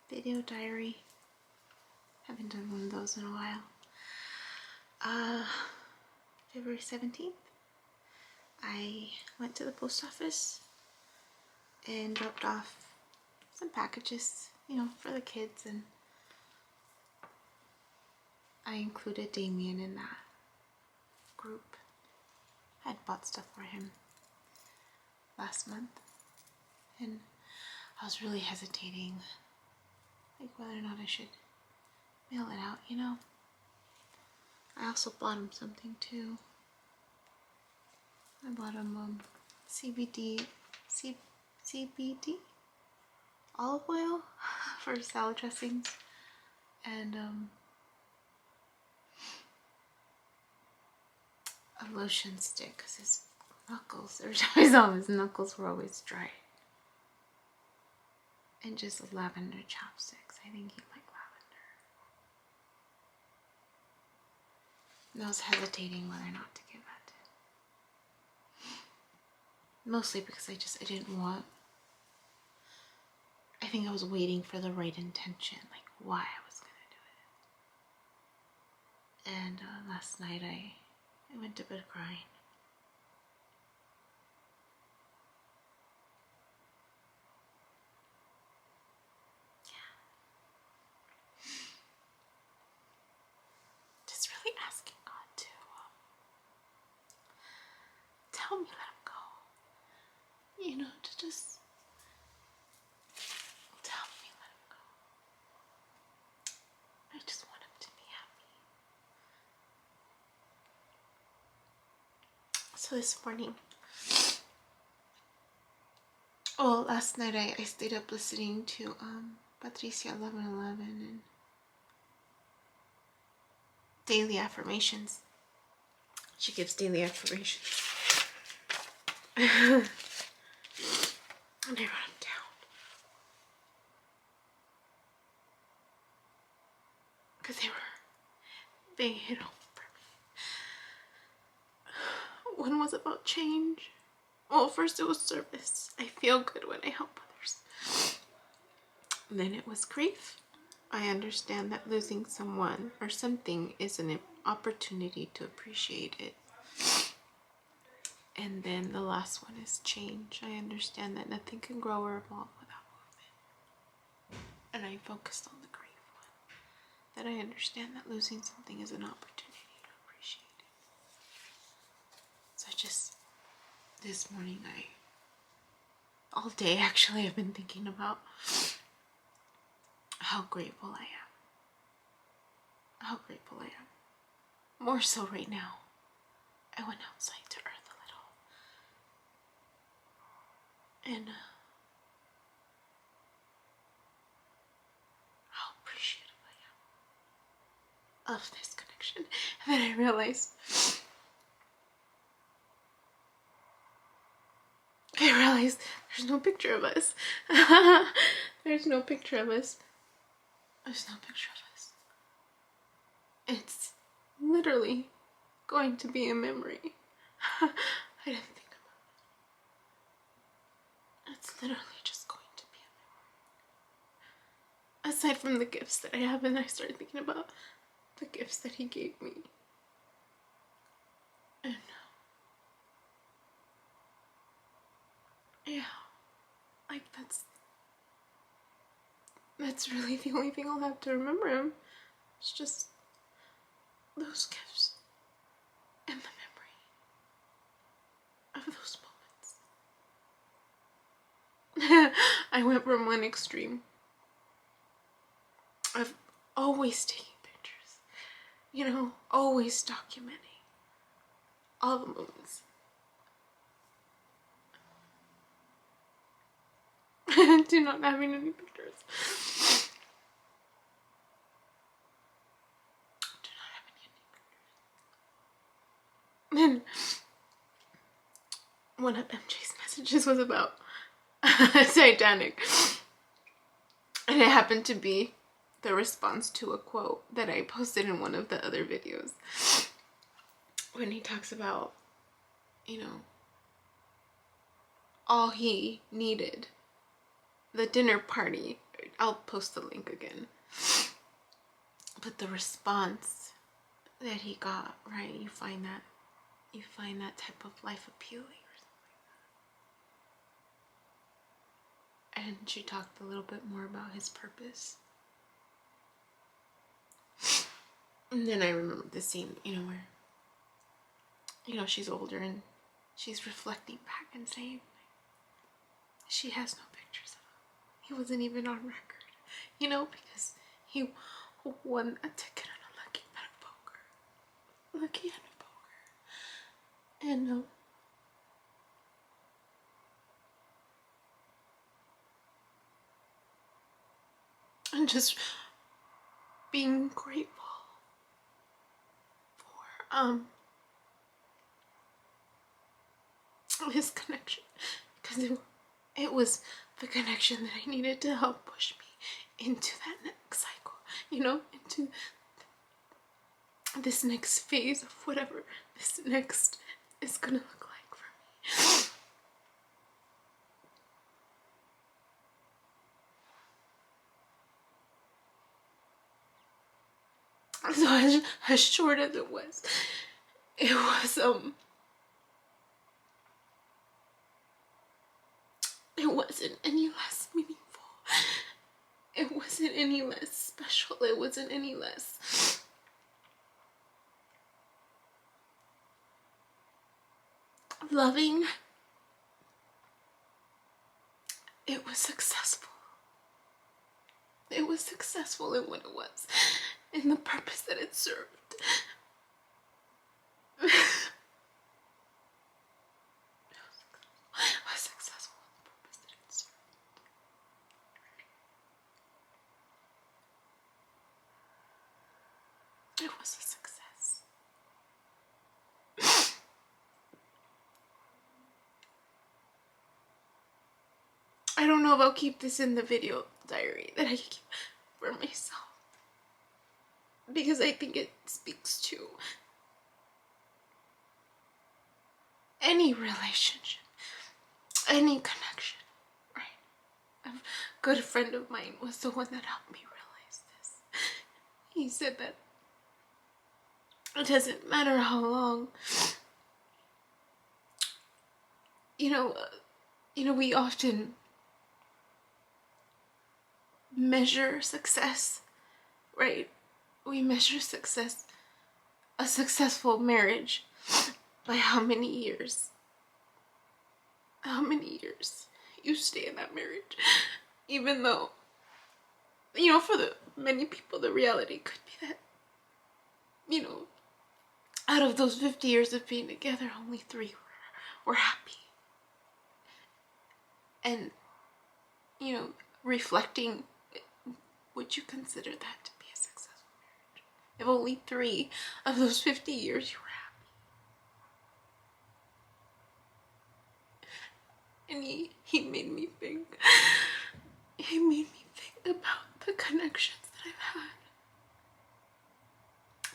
video diary. Haven't done one of those in a while. February 17th, I went to the post office and dropped off some packages, for the kids, and I included Damien in that group. I had bought stuff for him last month, and I was really hesitating, like whether or not I should mail it out, I also bought him something too. I bought him CBD olive oil for salad dressings, and a lotion stick because his knuckles, every time I saw him, his knuckles were always dry. And just lavender chopsticks. I think he liked lavender. And I was hesitating whether or not to give that to him. Mostly because I didn't want, I think I was waiting for the right intention, like why I was gonna do it. And last night I went to bed crying. Just really asking God to tell me let him go. To just tell me let him go. I just want him to be happy. So this morning, last night I stayed up listening to Patricia 1111 and daily affirmations. She gives daily affirmations. And I wrote them down. Because they hit home for me. One was about change. Well, first it was service. I feel good when I help others. Then it was grief. I understand that losing someone or something is an opportunity to appreciate it. And then the last one is change. I understand that nothing can grow or evolve without movement. And I focused on the grief one. That I understand that losing something is an opportunity to appreciate it. So this morning all day actually, I've been thinking about how grateful I am. How grateful I am. More so right now. I went outside to earth a little. And how appreciative I am of this connection. And then I realized there's no picture of us. There's no picture of us. There's no picture of us. It's literally going to be a memory. I didn't think about it. It's literally just going to be a memory. Aside from the gifts that I have, and I started thinking about the gifts that he gave me. And yeah, like that's really the only thing I'll have to remember him. It's just those gifts and the memory of those moments. I went from one extreme of always taking pictures, always documenting all the moments. To not having any pictures. To not having any pictures. Then one of MJ's messages was about Titanic. And it happened to be the response to a quote that I posted in one of the other videos. When he talks about, all he needed, the dinner party, I'll post the link again. But the response that he got, right? You find that type of life appealing or something. And she talked a little bit more about his purpose. And then I remember the scene, where, she's older and she's reflecting back and saying she has no pictures of him. He wasn't even on record, because he won a ticket on a lucky hand of poker. Lucky hand of poker. And, I'm just being grateful for, his connection, because it was the connection that I needed to help push me into that next cycle, into this next phase of whatever this next is gonna look like for me. So as short as it was it wasn't any less meaningful. It wasn't any less special. It wasn't any less loving. It was successful. It was successful in what it was, in the purpose that it served. It was successful in the purpose that it served. It was a success. I don't know if I'll keep this in the video diary that I keep for myself, because I think it speaks to any relationship, any connection, right? A good friend of mine was the one that helped me realize this. He said that it doesn't matter how long, we often measure success, right? We measure success, a successful marriage, by how many years you stay in that marriage. Even though, for the many people, the reality could be that, out of those 50 years of being together, only 3 were happy. And, reflecting, would you consider that to be a successful marriage? If only 3 of those 50 years you were happy. And he made me think. He made me think about the connections that I've had.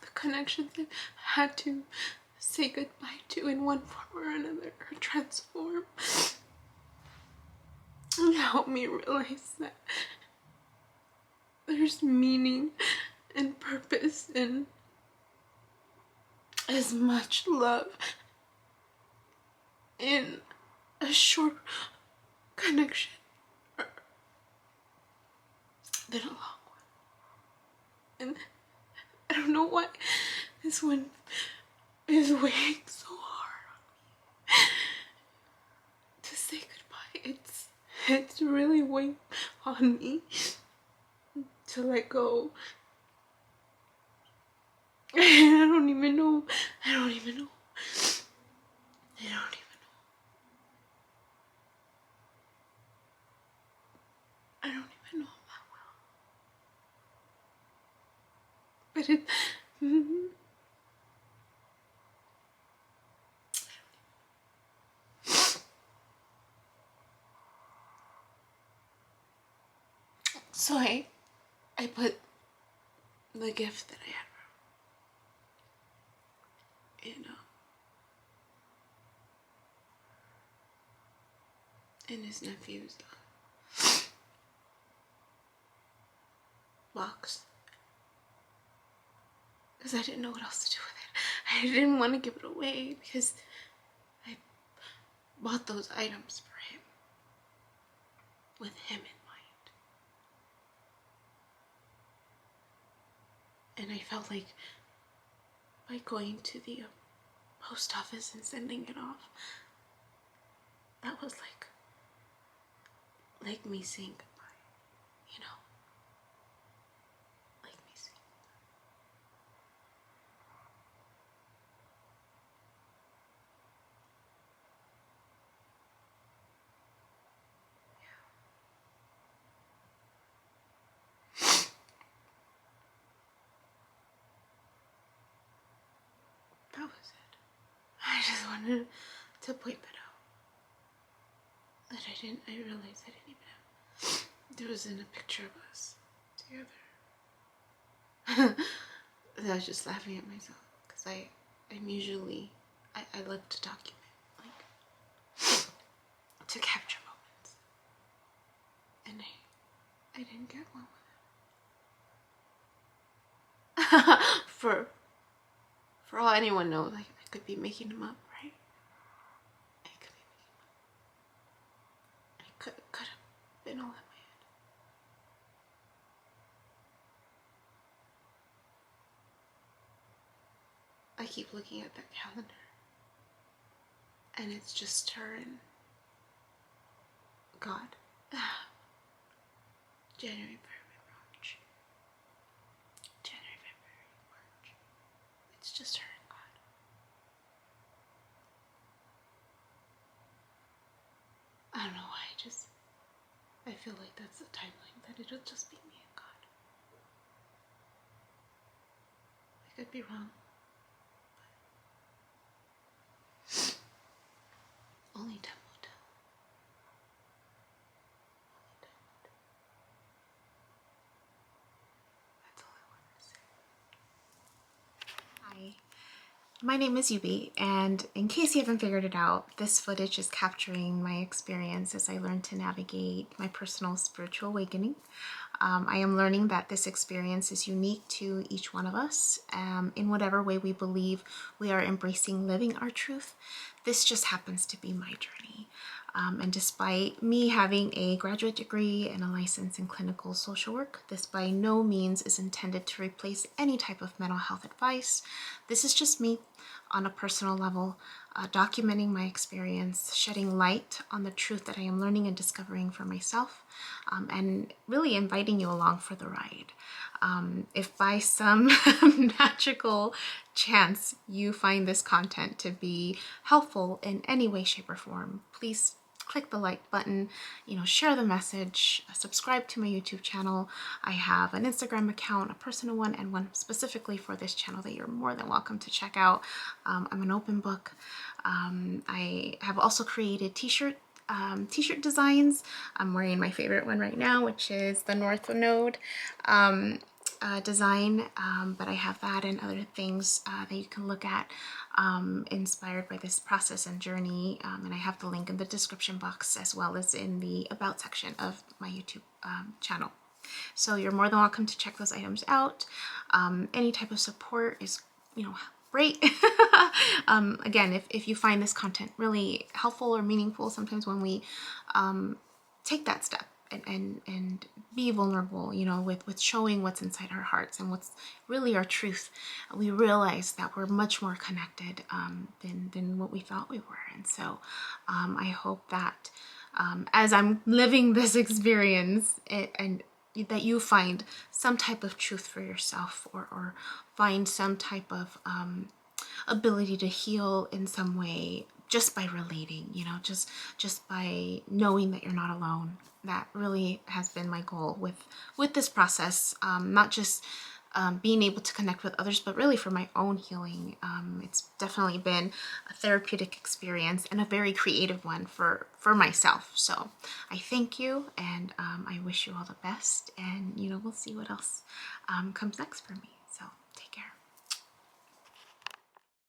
The connections I've had to say goodbye to in one form or another, or transform. And help me realize that there's meaning and purpose in as much love in a short connection than a long one. And I don't know why this one is weighing so hard on me to say goodbye. It's really weighing on me to let go. I don't even know. I don't even know that well. But it... So I put the gift that I had in his nephew's box because I didn't know what else to do with it. I didn't want to give it away because I bought those items for him, with him in mind. And I felt like by going to the post office and sending it off, that was like me saying goodbye, you know? Like me saying goodbye. That was it. I just wanted to point that out. That I realized I didn't even have. There was in a picture of us together. I was just laughing at myself because I'm usually, I love to document, like, to capture moments. And I didn't get one with it. For all anyone knows, like, I could be making them up, right? I could be making them up. It could have been all in my head. I keep looking at that calendar, and it's just her and God. January, February, March. January, February, March. It's just her and God. I don't know why, I feel like that's the timeline, that it'll just be me and God. I could be wrong. Only time will tell. Only time will tell. That's all I wanted to say. Hi, my name is Yubi, and in case you haven't figured it out, this footage is capturing my experience as I learn to navigate my personal spiritual awakening. I am learning that this experience is unique to each one of us, in whatever way we believe we are embracing living our truth. This just happens to be my journey. And despite me having a graduate degree and a license in clinical social work, this by no means is intended to replace any type of mental health advice. This is just me on a personal level, documenting my experience, shedding light on the truth that I am learning and discovering for myself, and really inviting you along for the ride. If by some magical chance you find this content to be helpful in any way, shape, or form, please click the like button, share the message, subscribe to my YouTube channel. I have an Instagram account, a personal one, and one specifically for this channel that you're more than welcome to check out. I'm an open book. I have also created t-shirt designs. I'm wearing my favorite one right now, which is the North Node design, but I have that and other things that you can look at inspired by this process and journey, and I have the link in the description box as well as in the about section of my YouTube channel. So you're more than welcome to check those items out. Any type of support is, great. Again, if you find this content really helpful or meaningful, sometimes when we take that step and be vulnerable, with showing what's inside our hearts and what's really our truth, we realize that we're much more connected than what we thought we were. And so I hope that as I'm living this experience, and that you find some type of truth for yourself, or find some type of ability to heal in some way just by relating, just by knowing that you're not alone. That really has been my goal with this process, not just being able to connect with others, but really for my own healing. It's definitely been a therapeutic experience and a very creative one for myself. So I thank you, and I wish you all the best, and we'll see what else comes next for me.